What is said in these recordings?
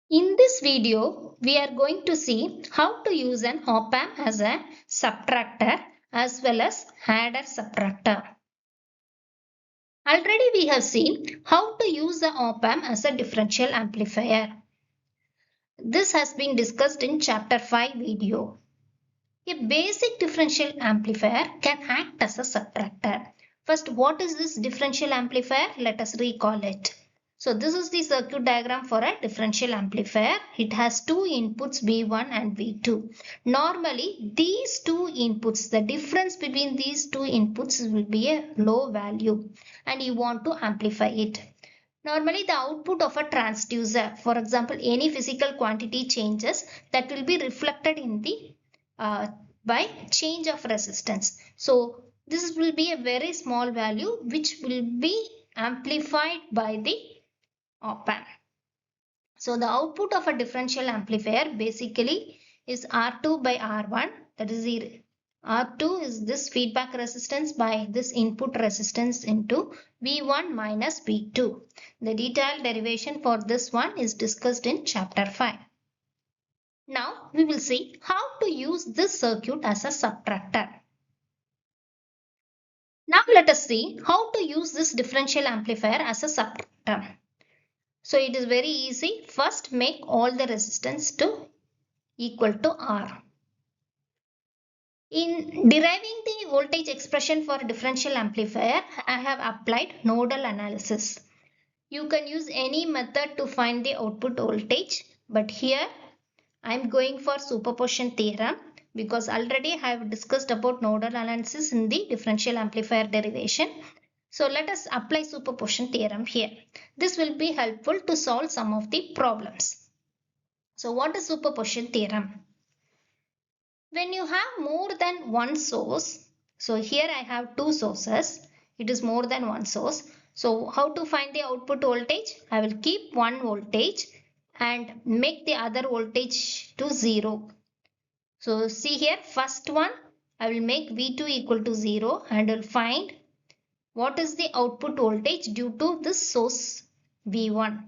In this video, we are going to see how to use an op-amp as a subtractor as well as adder-subtractor. Already we have seen how to use the op-amp as a differential amplifier. This has been discussed in chapter 5 video. A basic differential amplifier can act as a subtractor. First, what is this differential amplifier? Let us recall it. So this is the circuit diagram for a differential amplifier. It has two inputs V1 and V2. Normally these two inputs, the difference between these two inputs will be a low value and you want to amplify it. Normally the output of a transducer, for example any physical quantity changes, that will be reflected in the by change of resistance. So this will be a very small value which will be amplified by the op-amp. So the output of a differential amplifier basically is R2 by R1, that is the R2 is this feedback resistance by this input resistance into V1 minus V2. The detailed derivation for this one is discussed in chapter 5. Now we will see how to use this circuit as a subtractor. Now let us see how to use this differential amplifier as a subtractor. So it is very easy. First make all the resistance to equal to R. In deriving the voltage expression for differential amplifier, I have applied nodal analysis. You can use any method to find the output voltage, but here I am going for superposition theorem because already I have discussed about nodal analysis in the differential amplifier derivation. So let us apply superposition theorem here. This will be helpful to solve some of the problems. So what is superposition theorem? When you have more than one source, so here I have two sources, it is more than one source. So how to find the output voltage? I will keep one voltage and make the other voltage to 0. So see here, first one I will make V2 equal to 0 and will find what is the output voltage due to this source V1.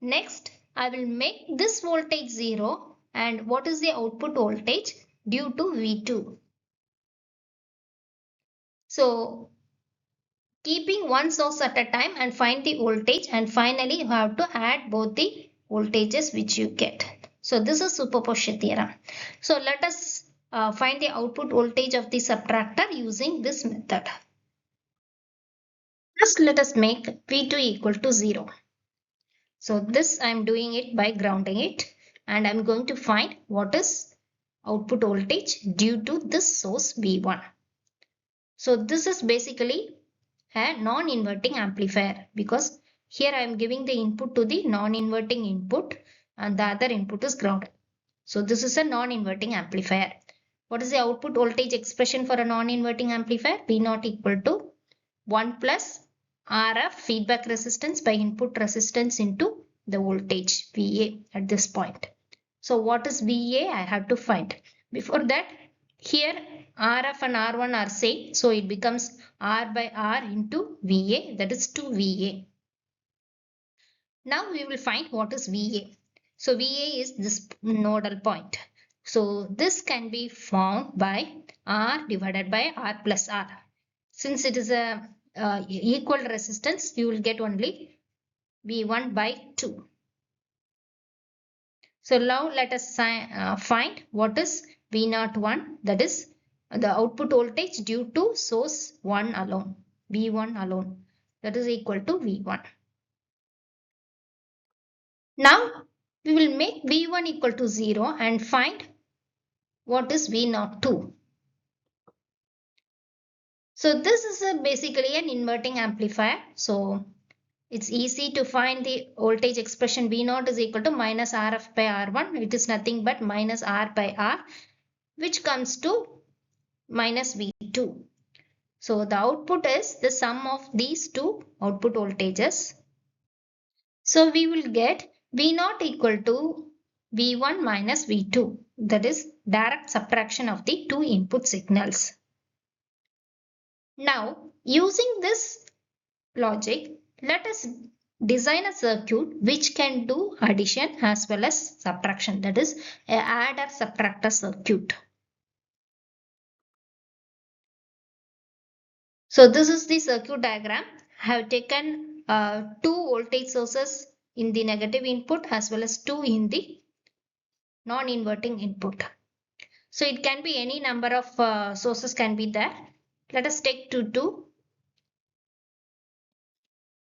Next, I will make this voltage 0 and what is the output voltage due to V2. So, keeping one source at a time and find the voltage, and finally you have to add both the voltages which you get. So, this is superposition theorem. So, let us find the output voltage of the subtractor using this method. First, let us make V2 equal to 0. So this I am doing it by grounding it and I am going to find what is output voltage due to this source V1. So this is basically a non-inverting amplifier because here I am giving the input to the non-inverting input and the other input is grounded. So this is a non-inverting amplifier. What is the output voltage expression for a non-inverting amplifier? V0 equal to 1 plus RF feedback resistance by input resistance into the voltage VA at this point. So what is VA? I have to find. Before that, here RF and R1 are same. So it becomes R by R into VA, that is 2 VA. Now we will find what is VA. So VA is this nodal point. So this can be found by R divided by R plus R. Since it is a equal resistance, you will get only V1 by 2. So now let us find what is V01, that is the output voltage due to source 1 alone, V1 alone, that is equal to V1. Now we will make V1 equal to 0 and find what is V02. So this is basically an inverting amplifier. So it's easy to find the voltage expression V0 is equal to minus RF by R1. It is nothing but minus R by R, which comes to minus V2. So the output is the sum of these two output voltages. So we will get V0 equal to V1 minus V2. That is direct subtraction of the two input signals. Now using this logic, let us design a circuit which can do addition as well as subtraction, that is a adder-subtractor circuit. So this is the circuit diagram. I have taken two voltage sources in the negative input as well as two in the non-inverting input. So it can be any number of sources can be there. Let us take two.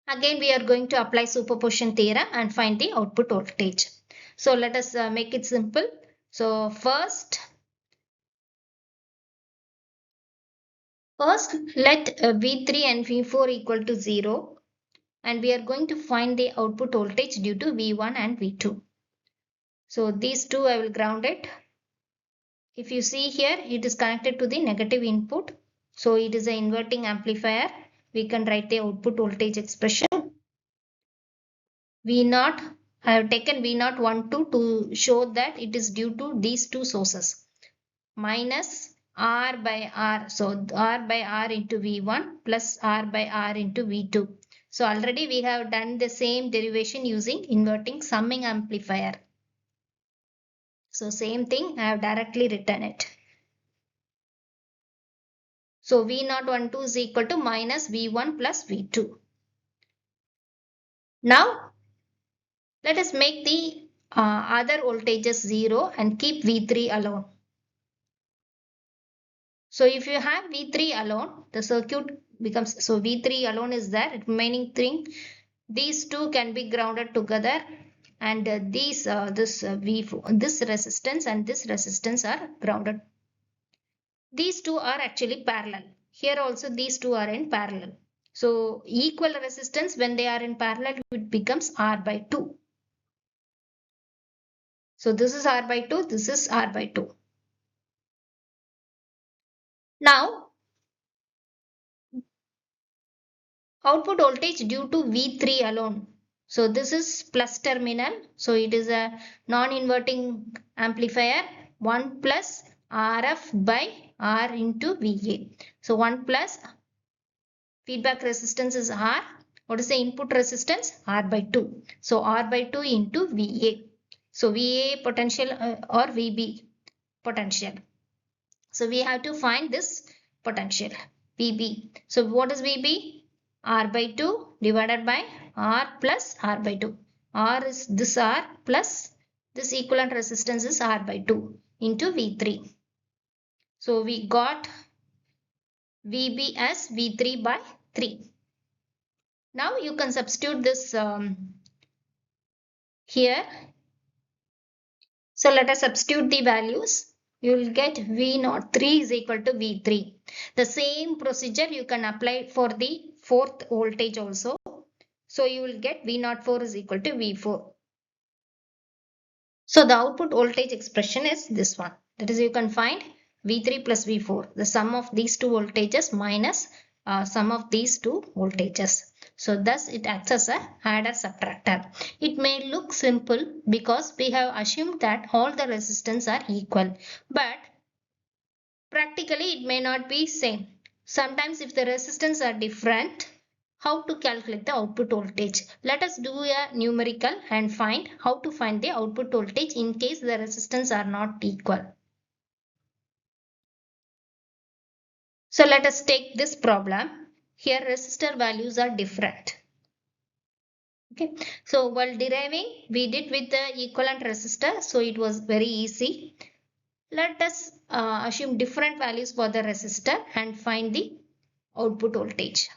Again we are going to apply superposition theorem and find the output voltage. So let us make it simple. So first let V3 and V4 equal to 0 and we are going to find the output voltage due to V1 and V2. So these two I will ground it. If you see here, it is connected to the negative input. So it is an inverting amplifier. We can write the output voltage expression. V0, I have taken V0 1 2 to show that it is due to these two sources. Minus R by R. So R by R into V1 plus R by R into V2. So already we have done the same derivation using inverting summing amplifier. So same thing, I have directly written it. So V012 is equal to minus V1 plus V2. Now let us make the other voltages 0 and keep V3 alone. So if you have V3 alone, the circuit becomes, so V3 alone is there, remaining thing, these two can be grounded together and this resistance and this resistance are grounded. These two are actually parallel. Here also these two are in parallel. So equal resistance when they are in parallel, it becomes R by 2. So this is R by 2, this is R by 2. Now output voltage due to V3 alone. So this is plus terminal. So it is a non-inverting amplifier 1 plus RF by R into VA. So 1 plus feedback resistance is R. What is the input resistance? R by 2. So R by 2 into VA. So VA potential or VB potential. So we have to find this potential VB. So what is VB? R by 2 divided by R plus R by 2. R is this R plus this equivalent resistance is R by 2 into V3. So we got VB as V3 by 3. Now you can substitute this here. So let us substitute the values. You will get V03 is equal to V3. The same procedure you can apply for the fourth voltage also. So you will get V04 is equal to V4. So the output voltage expression is this one. That is, you can find V3 plus V4, the sum of these two voltages minus sum of these two voltages. So thus it acts as a adder-subtractor. It may look simple because we have assumed that all the resistance are equal, but practically it may not be same. Sometimes if the resistance are different, how to calculate the output voltage? Let us do a numerical and find how to find the output voltage in case the resistance are not equal. So let us take this problem. Here resistor values are different. Okay. So while deriving, we did with the equivalent resistor. So it was very easy. Let us assume different values for the resistor and find the output voltage.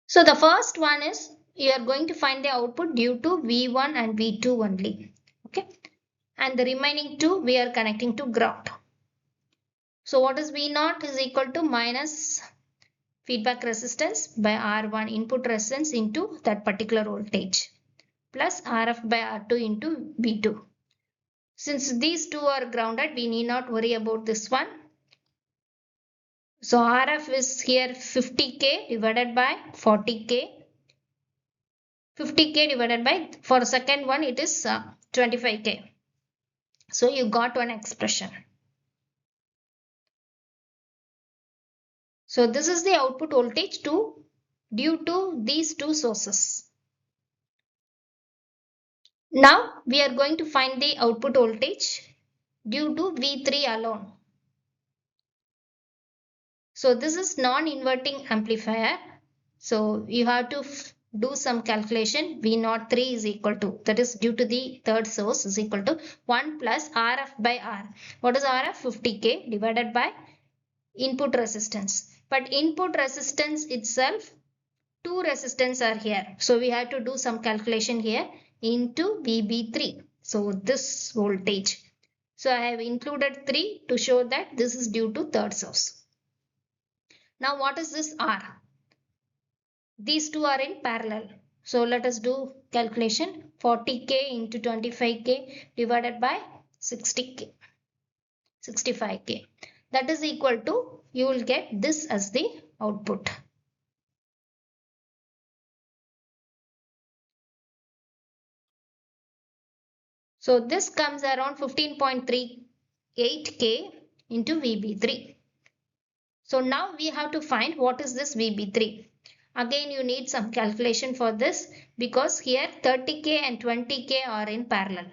So the first one is you are going to find the output due to V1 and V2 only. Okay. And the remaining two we are connecting to ground. So what is V0 is equal to minus feedback resistance by R1 input resistance into that particular voltage plus RF by R2 into V2. Since these two are grounded, we need not worry about this one. So RF is here 50K divided by 40K. 50K divided by, for second one it is 25K. So you got one expression. So this is the output voltage to due to these two sources. Now we are going to find the output voltage due to V3 alone. So this is non-inverting amplifier. So you have to do some calculation. V03 is equal to, that is due to the third source, is equal to 1 plus RF by R. What is RF? 50K divided by input resistance. But input resistance itself, two resistance are here. So we have to do some calculation here into VB3. So this voltage. So I have included 3 to show that this is due to third source. Now what is this R? These two are in parallel. So let us do calculation. 40K into 25K divided by 60K, 65K. That is equal to, you will get this as the output. So this comes around 15.38K into VB3. So now we have to find what is this VB3. Again you need some calculation for this because here 30K and 20K are in parallel.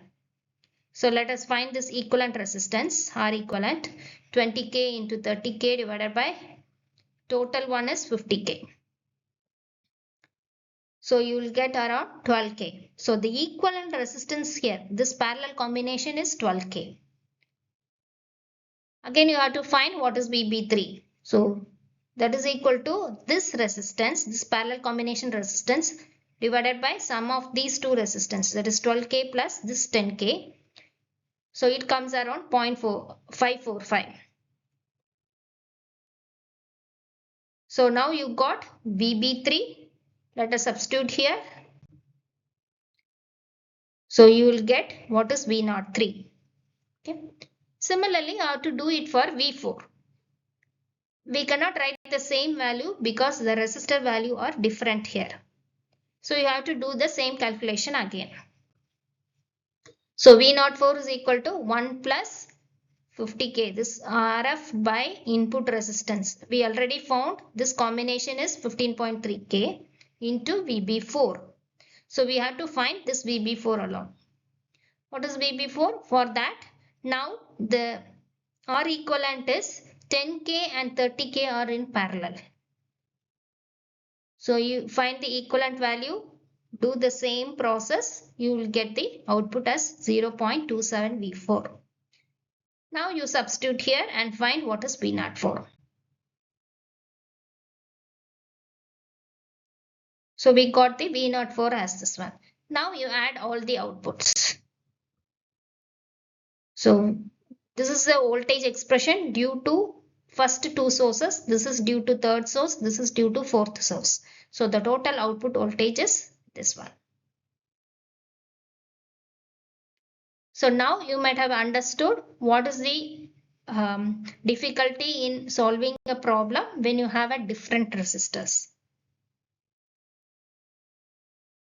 So let us find this equivalent resistance, R equivalent, 20K into 30K divided by total one is 50K. So you will get around 12K. So the equivalent resistance here, this parallel combination is 12K. Again you have to find what is VB3. So that is equal to this resistance, this parallel combination resistance divided by sum of these two resistance, that is 12K plus this 10K. So it comes around 0.545. So now you got VB3. Let us substitute here. So you will get what is V03. Okay. Similarly, you have to do it for V4. We cannot write the same value because the resistor value are different here. So you have to do the same calculation again. So V04 is equal to 1 plus 50K. This RF by input resistance. We already found this combination is 15.3K into VB4. So we have to find this VB4 alone. What is VB4? For that, now the R equivalent is 10K and 30K are in parallel. So you find the equivalent value, do the same process, you will get the output as 0.27 V4. Now you substitute here and find what is V04. So we got the V04 as this one. Now you add all the outputs. So this is the voltage expression due to first two sources. This is due to third source. This is due to fourth source. So the total output voltage is this one. So now you might have understood what is the difficulty in solving a problem when you have a different resistors.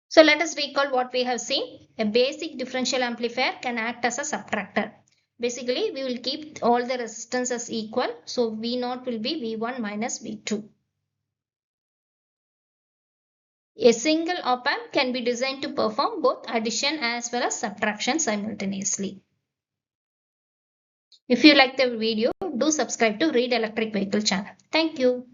So let us recall what we have seen. A basic differential amplifier can act as a subtractor. Basically, we will keep all the resistances equal. So V0 will be V1 minus V2. A single op-amp can be designed to perform both addition as well as subtraction simultaneously. If you like the video, do subscribe to Read Electric Vehicle channel. Thank you.